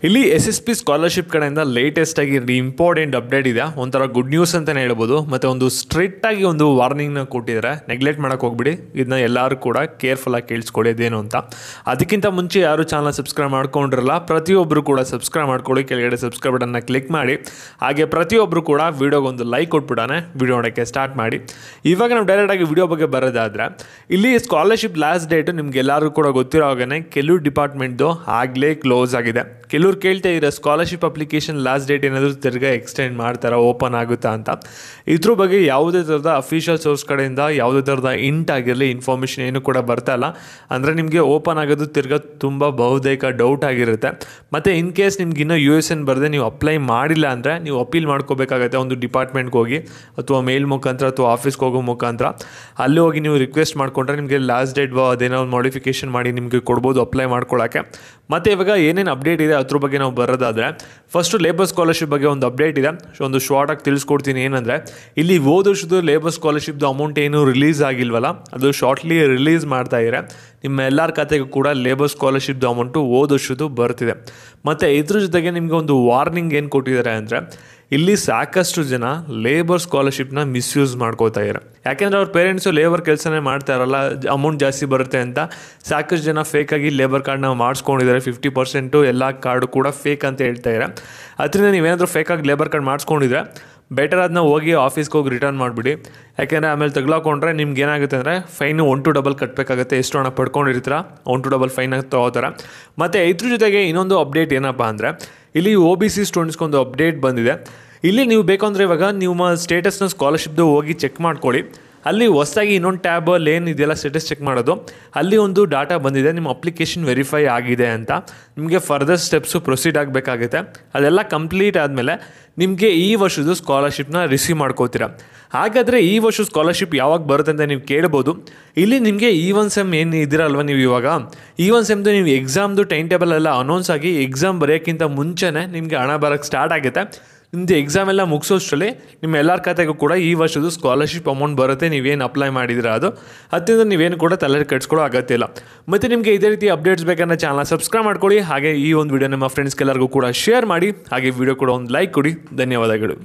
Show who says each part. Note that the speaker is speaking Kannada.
Speaker 1: ಇಲ್ಲಿ SSP ಸ್ಕಾಲರ್ಶಿಪ್ ಕಡೆಯಿಂದ ಲೇಟೆಸ್ಟ್ ಆಗಿ ಇಂಪಾರ್ಟೆಂಟ್ ಅಪ್ಡೇಟ್ ಇದೆ. ಒಂಥರ ಗುಡ್ ನ್ಯೂಸ್ ಅಂತಲೇ ಹೇಳ್ಬೋದು. ಮತ್ತು ಒಂದು ಸ್ಟ್ರಿಕ್ಟ್ ಆಗಿ ಒಂದು ವಾರ್ನಿಂಗ್ನ ಕೊಟ್ಟಿದ್ದಾರೆ. ನೆಗ್ಲೆಕ್ಟ್ ಮಾಡೋಕೆ ಹೋಗ್ಬಿಡಿ, ಇದನ್ನ ಎಲ್ಲರೂ ಕೂಡ ಕೇರ್ಫುಲ್ಲಾಗಿ ಕೇಳಿಸ್ಕೊಳ್ಳಿ ಅದೇನು ಅಂತ. ಅದಕ್ಕಿಂತ ಮುಂಚೆ ಯಾರು ಚಾನಲ್ ಸಬ್ಸ್ಕ್ರೈಬ್ ಮಾಡ್ಕೊಂಡಿರಲ್ಲ, ಪ್ರತಿಯೊಬ್ಬರು ಕೂಡ ಸಬ್ಸ್ಕ್ರೈಬ್ ಮಾಡ್ಕೊಳ್ಳಿ. ಕೆಳಗಡೆ ಸಬ್ಸ್ಕ್ರೈಬ್ ಬಟನ್ನ ಕ್ಲಿಕ್ ಮಾಡಿ. ಹಾಗೆ ಪ್ರತಿಯೊಬ್ಬರು ಕೂಡ ವಿಡಿಯೋಗೊಂದು ಲೈಕ್ ಕೊಟ್ಬಿಡಾನೆ ವಿಡಿಯೋ ನೋಡೋಕ್ಕೆ ಸ್ಟಾರ್ಟ್ ಮಾಡಿ. ಇವಾಗ ನಾವು ಡೈರೆಕ್ಟಾಗಿ ವಿಡಿಯೋ ಬಗ್ಗೆ ಬರೋದಾದರೆ, ಇಲ್ಲಿ ಸ್ಕಾಲರ್ಶಿಪ್ ಲಾಸ್ಟ್ ಡೇಟು ನಿಮ್ಗೆಲ್ಲರಿಗೂ ಕೂಡ ಗೊತ್ತಿರೋ ಹಾಗೆ ಕೆಲವು ಡಿಪಾರ್ಟ್ಮೆಂಟ್ದು ಆಗಲೇ ಕ್ಲೋಸ್ ಆಗಿದೆ. ಕೆಲವ್ರು ಕೇಳ್ತಾ ಇರೋ ಸ್ಕಾಲರ್ಶಿಪ್ ಅಪ್ಲಿಕೇಶನ್ ಲಾಸ್ಟ್ ಡೇಟ್ ಏನಾದರೂ ತಿರ್ಗಾ ಎಕ್ಸ್ಟೆಂಡ್ ಮಾಡ್ತಾರಾ, ಓಪನ್ ಆಗುತ್ತಾ ಅಂತ. ಇದ್ರ ಬಗ್ಗೆ ಯಾವುದೇ ಥರದ ಅಫಿಷಿಯಲ್ ಸೋರ್ಸ್ ಕಡೆಯಿಂದ ಯಾವುದೇ ಥರದ ಇಂಟ್ ಆಗಿರಲಿ ಇನ್ಫಾರ್ಮೇಷನ್ ಏನು ಕೂಡ ಬರ್ತಾ ಇಲ್ಲ. ಅಂದರೆ ನಿಮಗೆ ಓಪನ್ ಆಗೋದು ತಿರ್ಗಾ ತುಂಬ ಬಹುತೇಕ ಡೌಟ್ ಆಗಿರುತ್ತೆ. ಮತ್ತು ಇನ್ ಕೇಸ್ ನಿಮ್ಗೆ ಇನ್ನೂ USN ಬರದೆ ನೀವು ಅಪ್ಲೈ ಮಾಡಿಲ್ಲ ಅಂದರೆ ನೀವು ಅಪೀಲ್ ಮಾಡ್ಕೋಬೇಕಾಗತ್ತೆ. ಒಂದು ಡಿಪಾರ್ಟ್ಮೆಂಟ್ಗೆ ಹೋಗಿ ಅಥವಾ ಮೇಲ್ ಮುಖಾಂತರ ಅಥವಾ ಆಫೀಸ್ಗೆ ಹೋಗೋ ಮುಖಾಂತರ ಅಲ್ಲಿ ಹೋಗಿ ನೀವು ರಿಕ್ವೆಸ್ಟ್ ಮಾಡಿಕೊಂಡ್ರೆ ನಿಮಗೆ ಲಾಸ್ಟ್ ಡೇಟ್ ಅದೇನೋ ಒಂದು ಮಾಡಿಫಿಕೇಷನ್ ಮಾಡಿ ನಿಮಗೆ ಕೊಡ್ಬೋದು ಅಪ್ಲೈ ಮಾಡ್ಕೊಳ್ಳೋಕ್ಕೆ. ಮತ್ತು ಇವಾಗ ಏನೇನು ಅಪ್ಡೇಟ್ ಇದೆ ಅದ್ರ ಬಗ್ಗೆ ನಾವು ಬರೋದಾದರೆ, ಫಸ್ಟು ಲೇಬರ್ ಸ್ಕಾಲರ್ಶಿಪ್ ಬಗ್ಗೆ ಒಂದು ಅಪ್ಡೇಟ್ ಇದೆ. ಒಂದು ಶಾರ್ಟಾಗಿ ತಿಳಿಸ್ಕೊಡ್ತೀನಿ. ಏನಂದರೆ, ಇಲ್ಲಿ ಹೋದ ವರ್ಷದ ಲೇಬರ್ ಸ್ಕಾಲರ್ಶಿಪ್ದು ಅಮೌಂಟ್ ಏನು ರಿಲೀಸ್ ಆಗಿಲ್ವಲ್ಲ, ಅದು ಶಾರ್ಟ್ಲಿ ರಿಲೀಸ್ ಮಾಡ್ತಾ ಇದ್ದಾರೆ. ನಿಮ್ಮ ಎಲ್ಲರ ಖಾತೆಗೂ ಕೂಡ ಲೇಬರ್ ಸ್ಕಾಲರ್ಶಿಪ್ದು ಅಮೌಂಟು ಹೋದ ವರ್ಷದ್ದು ಬರ್ತಿದೆ. ಮತ್ತು ಇದ್ರ ಜೊತೆಗೆ ನಿಮಗೆ ಒಂದು ವಾರ್ನಿಂಗ್ ಏನು ಕೊಟ್ಟಿದ್ದಾರೆ ಅಂದರೆ, ಇಲ್ಲಿ ಸಾಕಷ್ಟು ಜನ ಲೇಬರ್ ಸ್ಕಾಲರ್ಶಿಪ್ನ ಮಿಸ್ಯೂಸ್ ಮಾಡ್ಕೋತಾ ಇದ್ದಾರೆ. ಯಾಕೆಂದರೆ ಅವ್ರ ಪೇರೆಂಟ್ಸು ಲೇಬರ್ ಕೆಲಸನೇ ಮಾಡ್ತಾ ಇರಲ್ಲ, ಅಮೌಂಟ್ ಜಾಸ್ತಿ ಬರುತ್ತೆ ಅಂತ ಸಾಕಷ್ಟು ಜನ ಫೇಕಾಗಿ ಲೇಬರ್ ಕಾರ್ಡ್ನ ಮಾಡಿಸ್ಕೊಂಡಿದ್ದಾರೆ. 50% ಎಲ್ಲ ಕಾರ್ಡು ಕೂಡ ಫೇಕ್ ಅಂತ ಹೇಳ್ತಾ ಇದ್ದಾರೆ. ಅದರಿಂದ ನೀವೇನಾದರೂ ಫೇಕಾಗಿ ಲೇಬರ್ ಕಾರ್ಡ್ ಮಾಡಿಸ್ಕೊಂಡಿದ್ರೆ ಬೆಟರ್ ಅದನ್ನ ಹೋಗಿ ಆಫೀಸ್ಗೆ ಹೋಗಿ ರಿಟರ್ನ್ ಮಾಡಿಬಿಡಿ. ಯಾಕೆಂದರೆ ಆಮೇಲೆ ತಗ್ಲಾಕೊಂಡ್ರೆ ನಿಮ್ಗೆ ಏನಾಗುತ್ತೆ ಅಂದರೆ ಫೈನು 1 to double ಕಟ್ಟಬೇಕಾಗುತ್ತೆ. ಎಷ್ಟು ಹಣ ಪಡ್ಕೊಂಡಿರ್ತೀರ 1 to double ಫೈನ್ ತೊಗೋತಾರೆ. ಮತ್ತು ಇದ್ರ ಜೊತೆಗೆ ಇನ್ನೊಂದು ಅಪ್ಡೇಟ್ ಏನಪ್ಪ ಅಂದರೆ, ಇಲ್ಲಿ OBC ಸ್ಟೂಡೆಂಟ್ಸ್ಗೊಂದು ಅಪ್ಡೇಟ್ ಬಂದಿದೆ. ಇಲ್ಲಿ ನೀವು ಬೇಕಂದರೆ ಇವಾಗ ನಿಮ್ಮ ಸ್ಟೇಟಸ್ನ ಸ್ಕಾಲರ್ಶಿಪ್ದು ಹೋಗಿ ಚೆಕ್ ಮಾಡ್ಕೊಳ್ಳಿ. ಅಲ್ಲಿ ಹೊಸದಾಗಿ ಇನ್ನೊಂದು ಟ್ಯಾಬಲ್ಲಿ ಏನಿದೆಯಲ್ಲ ಸ್ಟೇಟಸ್ ಚೆಕ್ ಮಾಡೋದು, ಅಲ್ಲಿ ಒಂದು ಡಾಟಾ ಬಂದಿದೆ, ನಿಮ್ಮ ಅಪ್ಲಿಕೇಶನ್ ವೆರಿಫೈ ಆಗಿದೆ ಅಂತ. ನಿಮಗೆ ಫರ್ದರ್ ಸ್ಟೆಪ್ಸು ಪ್ರೊಸೀಡ್ ಆಗಬೇಕಾಗುತ್ತೆ. ಅದೆಲ್ಲ ಕಂಪ್ಲೀಟ್ ಆದಮೇಲೆ ನಿಮಗೆ ಈ ವರ್ಷದ ಸ್ಕಾಲರ್ಶಿಪ್ನ ರಿಸೀವ್ ಮಾಡ್ಕೋತೀರ. ಹಾಗಾದರೆ ಈ ವರ್ಷ ಸ್ಕಾಲರ್ಶಿಪ್ ಯಾವಾಗ ಬರುತ್ತೆ ಅಂತ ನೀವು ಕೇಳ್ಬೋದು. ಇಲ್ಲಿ ನಿಮಗೆ E1 ಸೆಮ್ ಏನು ಇದ್ದೀರಲ್ವ, ನೀವು ಇವಾಗ E1 ಸೆಮ್ದು ನೀವು ಎಕ್ಸಾಮ್ದು ಟೈಮ್ ಟೇಬಲ್ ಎಲ್ಲ ಅನೌನ್ಸ್ ಆಗಿ ಎಕ್ಸಾಮ್ ಬರೆಯೋಕ್ಕಿಂತ ಮುಂಚೆನೇ ನಿಮಗೆ ಹಣ ಬರೋಕ್ಕೆ ಸ್ಟಾರ್ಟ್ ಆಗುತ್ತೆ. ನಿಮ್ಮದು ಎಕ್ಸಾಮ್ ಎಲ್ಲ ಮುಗಿಸೋಷ್ಟರಲ್ಲಿ ನಿಮ್ಮ ಎಲ್ಲರ ಖಾತೆಗೂ ಕೂಡ ಈ ವರ್ಷದ ಸ್ಕಾಲರ್ಶಿಪ್ ಅಮೌಂಟ್ ಬರುತ್ತೆ. ನೀವೇನು ಅಪ್ಲೈ ಮಾಡಿದ್ರೆ ಅದರಿಂದ ನೀವೇನು ಕೂಡ ತಲೆ ಕೆಡಿಸ್ಕೊಳ್ಳೋ ಅಗತ್ಯ ಇಲ್ಲ. ಮತ್ತು ನಿಮಗೆ ಇದೇ ರೀತಿ ಅಪ್ಡೇಟ್ಸ್ ಬೇಕಂದ್ರೆ ಚಾನಲ್ ಸಬ್ಸ್ಕ್ರೈಬ್ ಮಾಡ್ಕೊಳ್ಳಿ. ಹಾಗೆ ಈ ಒಂದು ವಿಡಿಯೋ ನಿಮ್ಮ ಫ್ರೆಂಡ್ಸ್ಗೆಲ್ಲರಿಗೂ ಕೂಡ ಶೇರ್ ಮಾಡಿ. ಹಾಗೆ ವಿಡಿಯೋ ಕೂಡ ಒಂದು ಲೈಕ್ ಕೊಡಿ. ಧನ್ಯವಾದಗಳು.